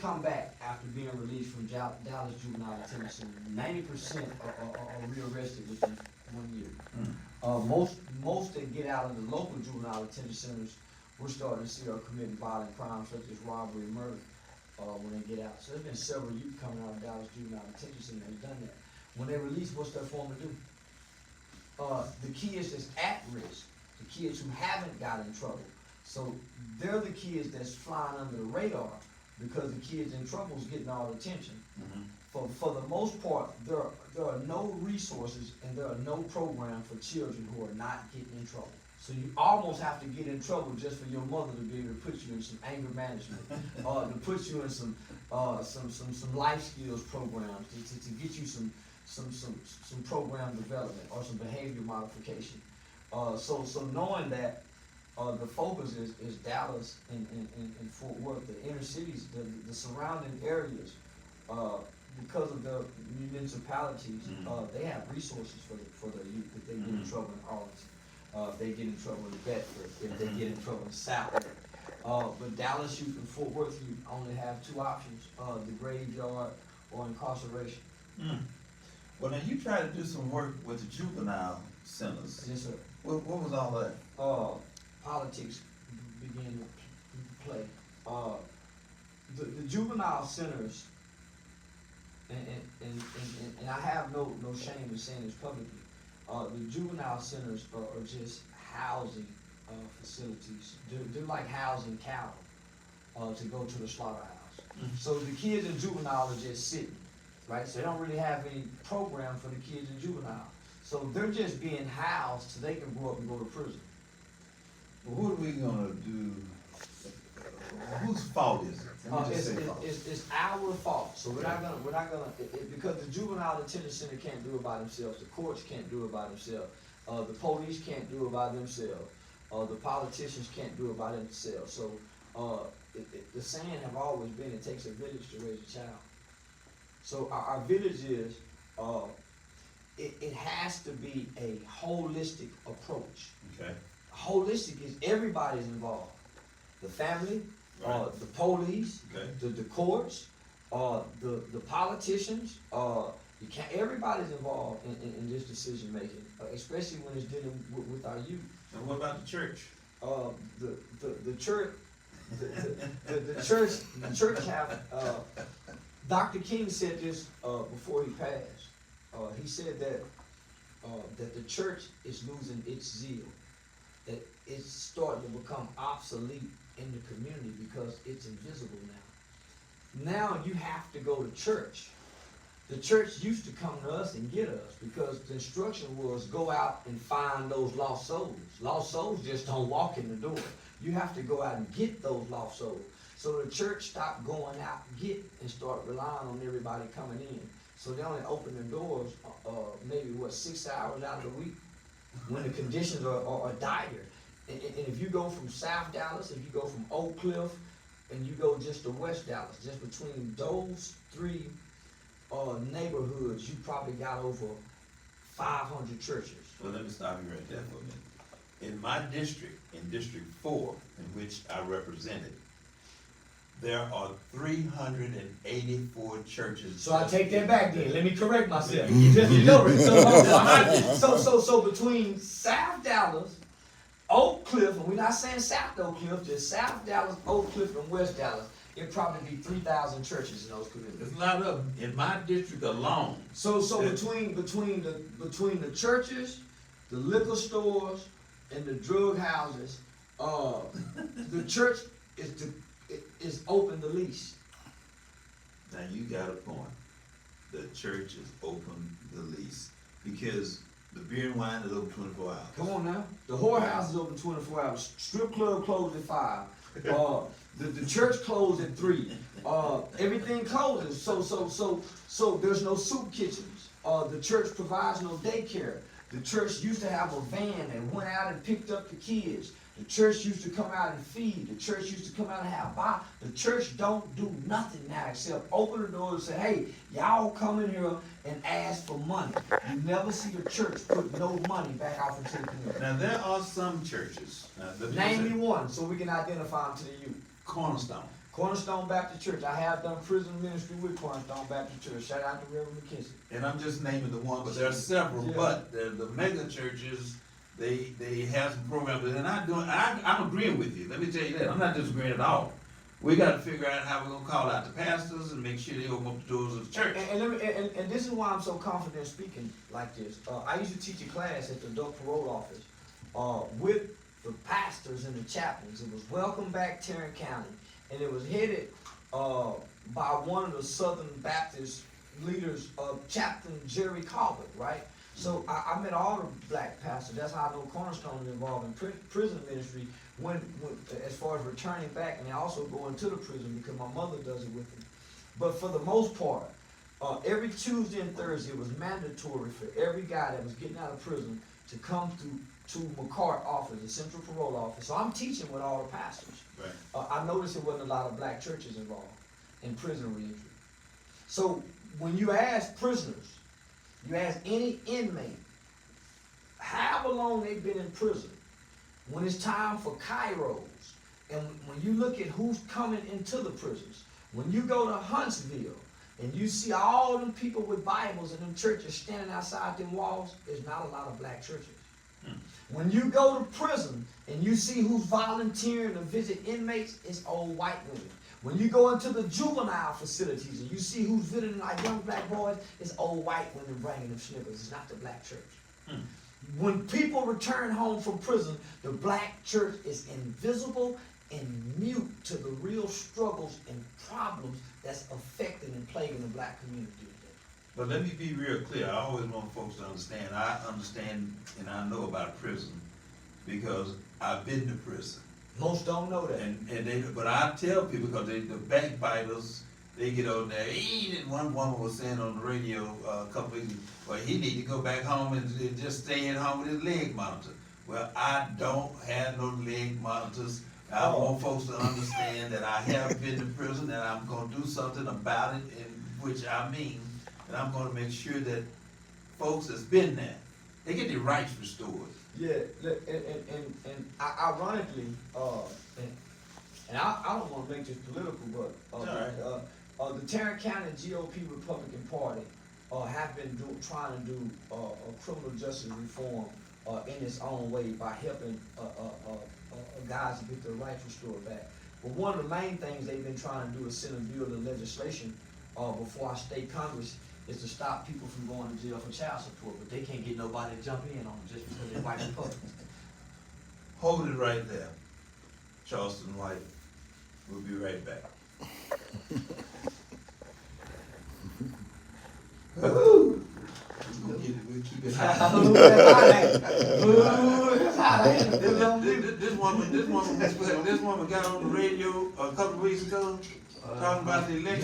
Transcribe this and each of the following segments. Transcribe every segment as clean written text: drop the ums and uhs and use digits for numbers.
come back after being released from Dallas Juvenile Detention, 90% are rearrested within 1 year. Most that get out of the local juvenile detention centers, we're starting to see are committing violent crimes such as robbery and murder when they get out. So there's been several youth coming out of Dallas Juvenile Detention Center that have done that. When they release, what's their form to do? The kids that's at risk, the kids who haven't got in trouble. So they're the kids that's flying under the radar because the kids in trouble is getting all the attention. For the most part, there are no resources and there are no program for children who are not getting in trouble. So you almost have to get in trouble just for your mother to be able to put you in some anger management, to put you in some life skills programs, to get you some program development or some behavior modification. So knowing that the focus is Dallas and Fort Worth, the inner cities, the surrounding areas, because of the municipalities, they have resources for the youth if they get in trouble in Arlington, if they get in trouble in Bedford, if they get in trouble in South. But Dallas youth and Fort Worth youth only have two options, the graveyard or incarceration. Well, now you tried to do some work with the juvenile centers. Yes, sir. What was all that? Politics began to play. The juvenile centers, and I have no shame in saying this publicly, the juvenile centers are just housing facilities. They're like housing cattle to go to the slaughterhouse. So the kids in juvenile are just sitting, right? So they don't really have any program for the kids in juvenile. So they're just being housed so they can grow up and go to prison. Well, what are we gonna do? Whose fault is it? It's our fault. So we're not gonna because the juvenile detention center can't do it by themselves. The courts can't do it by themselves. The police can't do it by themselves. The politicians can't do it by themselves. So the saying have always been, it takes a village to raise a child. So our village is, it has to be a holistic approach. Okay. Holistic is everybody's involved. The family, right. The police, okay. the courts, the politicians, everybody's involved in this decision making, especially when it's dealing with our youth. And what about the church? The church, the church have, Dr. King said this before he passed. He said that the church is losing its zeal, that it's starting to become obsolete in the community because it's invisible now. Now you have to go to church. The church used to come to us and get us because the instruction was go out and find those lost souls. Lost souls just don't walk in the door. You have to go out and get those lost souls. So the church stopped going out and get and start relying on everybody coming in. So they only open their doors maybe 6 hours out of the week when the conditions are dire. And if you go from South Dallas, if you go from Oak Cliff, and you go just to West Dallas, just between those three neighborhoods, you probably got over 500 churches. Well, let me stop you right there for a minute. In my district, in District 4, in which I represented, there are 384 churches. So I take that back then. Let me correct myself. So between South Dallas, Oak Cliff, and we're not saying South Oak Cliff, just South Dallas, Oak Cliff, and West Dallas, it'd probably be 3,000 churches in those communities. There's a lot of them in my district alone. So between the churches, the liquor stores, and the drug houses, the church is open the least. Now you got a point. The church is open the least because the beer and wine is open 24 hours. Come on now. The whorehouse is open 24 hours. Strip club closed at 5. The church closed at 3. Everything closes. So there's no soup kitchens. The church provides no daycare. The church used to have a van that went out and picked up the kids. The church used to come out and feed. The church used to come out and have buy. The church don't do nothing now except open the door and say, hey, y'all come in here and ask for money. You never see a church put no money back out into the community. Now there are some churches. Name me one so we can identify them to the youth. Cornerstone. Cornerstone Baptist Church, I have done prison ministry with Cornerstone Baptist Church. Shout out to Reverend McKinsey. And I'm just naming the one, but there are several, Yeah. but the mega churches, they have some programs, and I'm agreeing with you, let me tell you that, I'm not disagreeing at all. We gotta figure out how we're gonna call out the pastors and make sure they open up the doors of the church. And this is why I'm so confident speaking like this. I used to teach a class at the adult parole office with the pastors and the chaplains. It was Welcome Back Tarrant County, and it was headed by one of the Southern Baptist leaders, Chaplain Jerry Colbert, right? So I met all the black pastors. That's how I know Cornerstone is involved in prison ministry when as far as returning back, and they also go into the prison because my mother does it with them. But for the most part, every Tuesday and Thursday it was mandatory for every guy that was getting out of prison to come to McCart office, the Central Parole Office. So I'm teaching with all the pastors. Right. I noticed there wasn't a lot of black churches involved in prison reentry. So when you ask prisoners, you ask any inmate, however long they've been in prison, when it's time for Kairos, and when you look at who's coming into the prisons, when you go to Huntsville and you see all them people with Bibles and them churches standing outside them walls, there's not a lot of black churches. When you go to prison and you see who's volunteering to visit inmates, it's old white women. When you go into the juvenile facilities and you see who's visiting our young black boys, it's old white women bringing them snippers. It's not the black church. When people return home from prison, the black church is invisible and mute to the real struggles and problems that's affecting and plaguing the black community today. But let me be real clear, I always want folks to understand, I understand and I know about prison because I've been to prison. Most don't know that. But I tell people, because the backbiters, they get on there. One woman was saying on the radio a couple weeks ago, well, he need to go back home and just stay at home with his leg monitor. Well, I don't have no leg monitors. I want folks to understand that I have been to prison and I'm gonna do something about it, in which I mean that I'm gonna make sure that folks that's been there, they get their rights restored. Yeah, and ironically, and I don't want to make this political, but the Tarrant County GOP Republican Party have been trying to do criminal justice reform in its own way by helping guys to get their rights restored back. But one of the main things they've been trying to do is send a bill to legislation before our state Congress is to stop people from going to jail for child support, but they can't get nobody to jump in on them just because they're white Republicans. Hold it right there. Charleston White. We'll be right back. We'll keep it high. This woman got on the radio a couple of weeks ago talking about the election.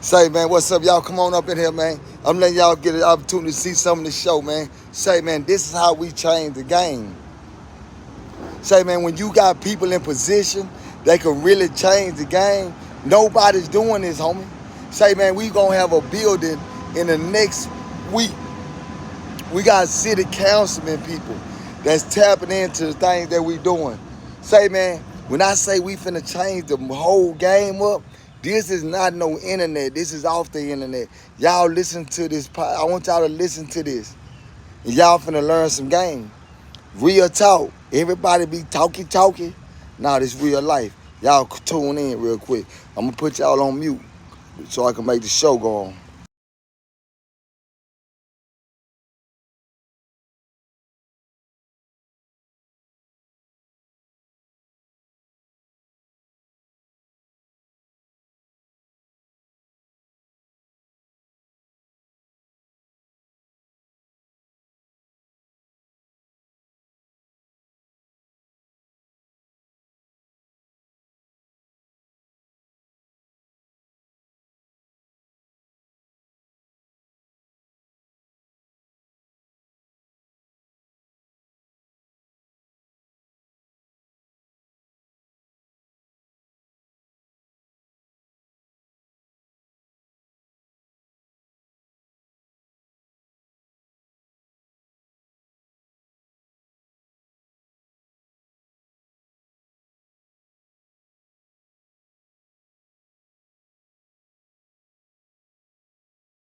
Say, man, what's up, y'all? Come on up in here, man. I'm letting y'all get an opportunity to see some of the show, man. Say, man, this is how we change the game. Say, man, when you got people in position that can really change the game, nobody's doing this, homie. Say, man, we gonna have a building in the next week. We got city councilman people that's tapping into the things that we doing. Say, man, when I say we finna change the whole game up, this is not no internet. This is off the internet. Y'all listen to this. I want y'all to listen to this. And y'all finna learn some game. Real talk. Everybody be talking. Nah, this real life. Y'all tune in real quick. I'm gonna put y'all on mute so I can make the show go on.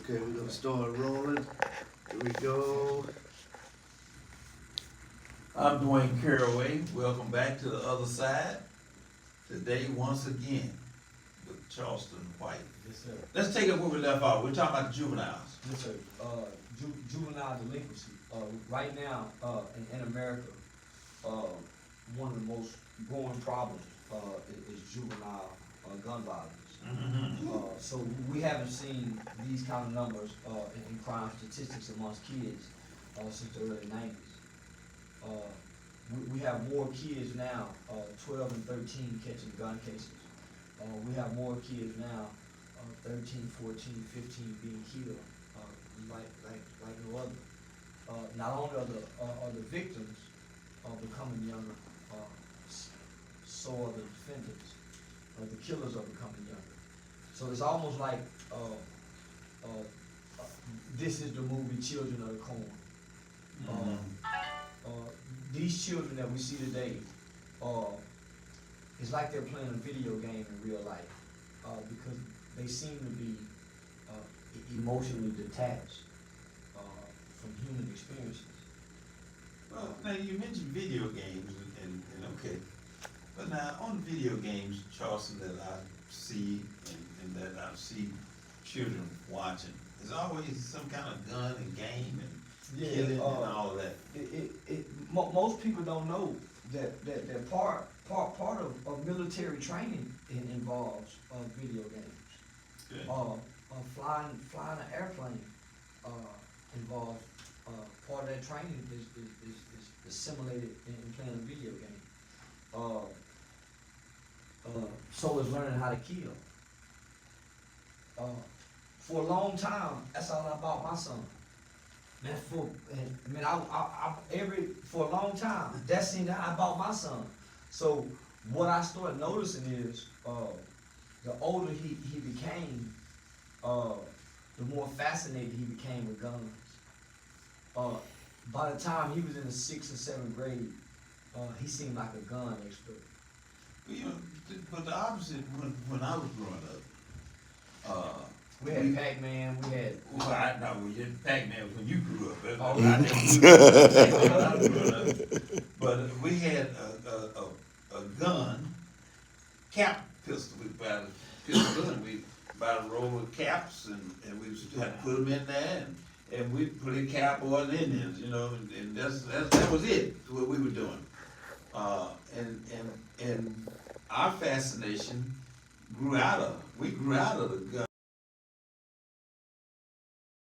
Okay, we're gonna start rolling. Here we go. I'm Dwayne Caraway. Welcome back to the other side. Today, once again, with Charleston White. Yes, sir. Let's take it where we left off. We're talking about the juveniles. Yes, sir. Juvenile delinquency. Right now, in America, one of the most growing problems is juvenile gun violence. So we haven't seen these kind of numbers in crime statistics amongst kids since the early 90s. We have more kids now, 12 and 13, catching gun cases. We have more kids now, 13, 14, 15 being killed, like no other. Not only are the victims becoming younger, so are the defendants. The killers are becoming younger. So it's almost like this is the movie Children of the Corn. These children that we see today, it's like they're playing a video game in real life because they seem to be emotionally detached from human experiences. Well, now you mentioned video games, and okay, but now on video games, Charleston, that I see and that I see children watching, there's always some kind of gun and game and killing and all of that. Most people don't know that part of military training involves video games. Good. Flying an airplane involves part of that training is simulated in playing a video game. So is learning how to kill. For a long time, that's all I bought my son. Man, for a long time, that's the I bought my son. So what I started noticing is, the older he became, the more fascinated he became with guns. By the time he was in the 6th or 7th grade, he seemed like a gun expert. Well, you know, but the opposite when I was growing up. We had Pac-Man, we had... Well, I know, Pac-Man was when you grew up. Oh, I never grew up when I was growing up. But we had a gun, cap pistol. We bought a pistol gun. We bought a roll of caps, and we had to put them in there, and we put a cap on Indians, you know, and that was it, what we were doing. And our fascination we grew out of the gun.